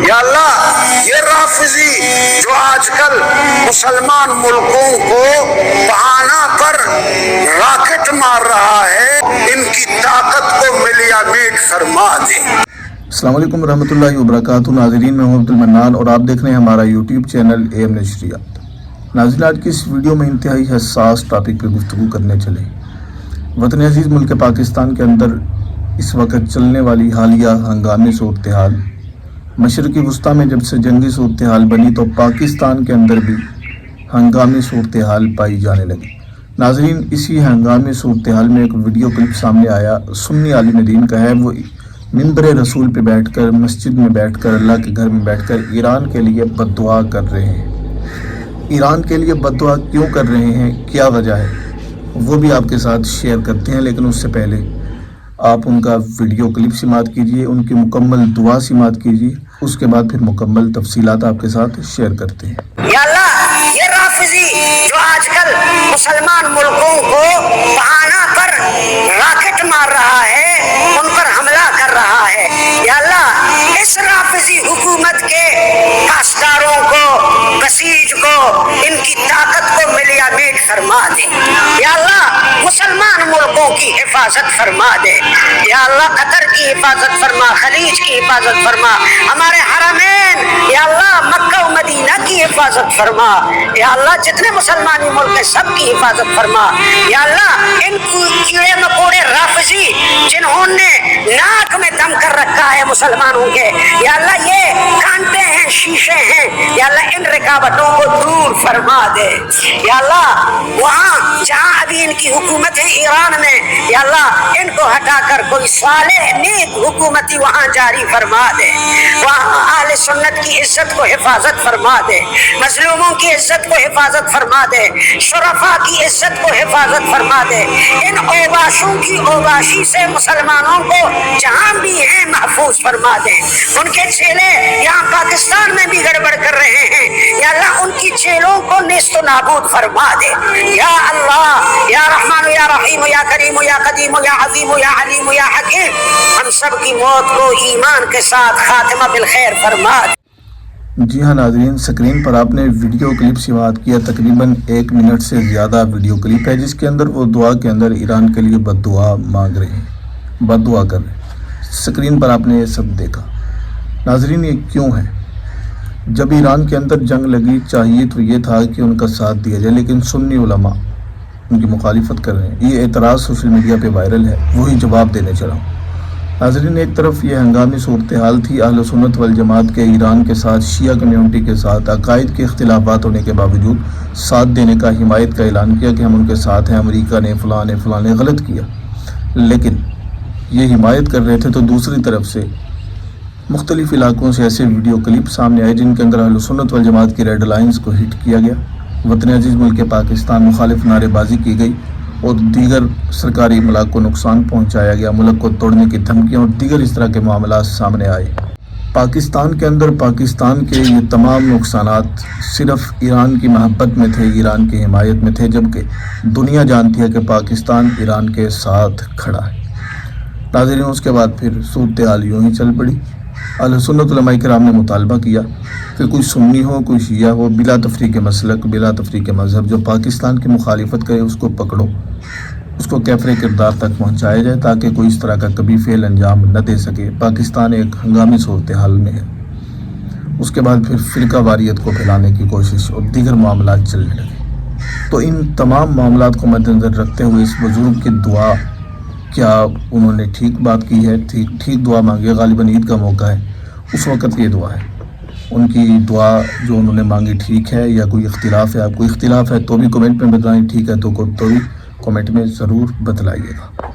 یا اللہ یہ رافضی جو آج کل مسلمان ملکوں کو بہانہ پر راکٹ مار رہا ہے، ان کی طاقت کو ملیا میٹ فرما دے۔ السلام علیکم ورحمۃ اللہ وبرکاتہ۔ ناظرین، میں ہوں عبد المنان اور آپ دیکھ رہے ہیں ہمارا یوٹیوب چینل AM نشریات۔ ناظرین، آج کی اس ویڈیو میں انتہائی حساس ٹاپک پہ گفتگو کرنے چلے۔ وطن عزیز ملک پاکستان کے اندر اس وقت چلنے والی حالیہ ہنگامی صورتحال، مشرقی وسطیٰ میں جب سے جنگی صورتحال بنی تو پاکستان کے اندر بھی ہنگامی صورتحال پائی جانے لگی۔ ناظرین، اسی ہنگامی صورتحال میں ایک ویڈیو کلپ سامنے آیا، سنی عالم دین کا ہے۔ وہ منبر رسول پہ بیٹھ کر، مسجد میں بیٹھ کر، اللہ کے گھر میں بیٹھ کر ایران کے لیے بد دعا کر رہے ہیں۔ ایران کے لیے بد دعا کیوں کر رہے ہیں، کیا وجہ ہے، وہ بھی آپ کے ساتھ شیئر کرتے ہیں، لیکن اس سے پہلے آپ ان کا ویڈیو کلپ سماعت کیجئے، ان کی مکمل دعا سماعت کیجئے، اس کے بعد پھر مکمل تفصیلات آپ کے ساتھ شیئر کرتے ہیں۔ یا اللہ یہ رافضی جو آج کل مسلمان ملکوں کو بہانہ پر راکٹ مار رہا ہے، ان پر حملہ کر رہا ہے، یا اللہ اس رافضی حکومت کے کاشتکاروں کو، بسیج کو، ان کی طاقت کو ملیا میٹ فرما دے۔ یا اللہ مسلمان ملکوں کی حفاظت فرما دے۔ یا اللہ قطر کی حفاظت فرما، خلیج کی حفاظت فرما، ہمارے حرمین یا اللہ مکہ و مدینہ کی حفاظت فرما۔ یا اللہ جتنے مسلمانی ملک ہیں سب کی حفاظت فرما۔ یا اللہ ان کیڑے مکوڑے رافضی جنہوں نے ناک میں دم کر رکھا ہے مسلمانوں کے، یا اللہ یہ کانٹے ہیں، شیشے ہیں، یا اللہ ان رکاوٹوں کو دور فرما دے۔ یا اللہ وہاں جہاں ابھی ان کی حکومت ہے ایران میں، یا اللہ ان کو ہٹا کر کوئی صالح نیک حکومتی وہاں جاری فرما دے۔ وہاں اہل سنت کی عزت کو حفاظت فرما دے، مظلوموں کی عزت کو حفاظت فرما دے، شرفاء کی عزت کو حفاظت فرما دے۔ ان اوباشوں کی اوباشی سے مسلمانوں کو جہاں بھی ہیں محفوظ فرما دے۔ ان کے چیلے یہاں پاکستان میں بھی گڑبڑ کر رہے ہیں، یا اللہ ان کی چیلوں کو نیست و نابود فرما دے۔ یا اللہ یا رحمان یا رحیم یا کریم یا قدیم یا عظیم یا علیم یا حکیم، ہم سب کی موت کو ایمان کے ساتھ خاتمہ بالخیر فرما دے۔ جی ہاں ناظرین، سکرین پر آپ نے ویڈیو کلپ سماعت کیا، تقریباً 1 منٹ سے زیادہ ویڈیو کلپ ہے، جس کے اندر وہ دعا کے اندر ایران کے لیے بد دعا مانگ رہے ہیں، بد دعا کر رہے ہیں۔ سکرین پر آپ نے یہ سب دیکھا۔ ناظرین، یہ کیوں ہے؟ جب ایران کے اندر جنگ لگی، چاہیے تو یہ تھا کہ ان کا ساتھ دیا جائے، لیکن سنی علماء ان کی مخالفت کر رہے ہیں۔ یہ اعتراض سوشل میڈیا پہ وائرل ہے، وہی جواب دینے چلا ہوں۔ ناظرین، ایک طرف یہ ہنگامی صورتحال تھی، اہل سنت والجماعت کے ایران کے ساتھ، شیعہ کمیونٹی کے ساتھ عقائد کے اختلافات ہونے کے باوجود ساتھ دینے کا، حمایت کا اعلان کیا کہ ہم ان کے ساتھ ہیں، امریکہ نے فلاں نے غلط کیا، لیکن یہ حمایت کر رہے تھے تو دوسری طرف سے مختلف علاقوں سے ایسے ویڈیو کلپ سامنے آئے جن کے اندر اہل سنت والجماعت کی ریڈ لائنز کو ہٹ کیا گیا، وطن عزیز ملک پاکستان مخالف نعرے بازی کی گئی اور دیگر سرکاری املاک کو نقصان پہنچایا گیا، ملک کو توڑنے کی دھمکیاں اور دیگر اس طرح کے معاملات سامنے آئے۔ پاکستان کے اندر پاکستان کے یہ تمام نقصانات صرف ایران کی محبت میں تھے، ایران کی حمایت میں تھے، جبکہ دنیا جانتی ہے کہ پاکستان ایران کے ساتھ کھڑا ہے۔ ناظرین، اس کے بعد پھر صورتحال یوں ہی چل پڑی۔ اہل سنت علماء کرام نے مطالبہ کیا کہ کوئی سنی ہو، کوئی شیعہ ہو، بلا تفریق مسلک، بلا تفریق مذہب، جو پاکستان کی مخالفت کرے اس کو پکڑو، اس کو کیفر کردار تک پہنچایا جائے تاکہ کوئی اس طرح کا کبھی فعل انجام نہ دے سکے۔ پاکستان ایک ہنگامی صورتحال میں ہے۔ اس کے بعد پھر فرقہ واریت کو پھیلانے کی کوشش اور دیگر معاملات چلنے لگے۔ تو ان تمام معاملات کو مد نظر رکھتے ہوئے اس بزرگ کی دعا، کیا انہوں نے ٹھیک بات کی ہے، ٹھیک دعا مانگی؟ غالباً عید کا موقع ہے، اس وقت یہ دعا ہے۔ ان کی دعا جو انہوں نے مانگی ٹھیک ہے یا کوئی اختلاف ہے؟ آپ کوئی اختلاف ہے تو بھی کمنٹ میں بتائیں، ٹھیک ہے تو بھی کمنٹ میں ضرور بتلائیے گا۔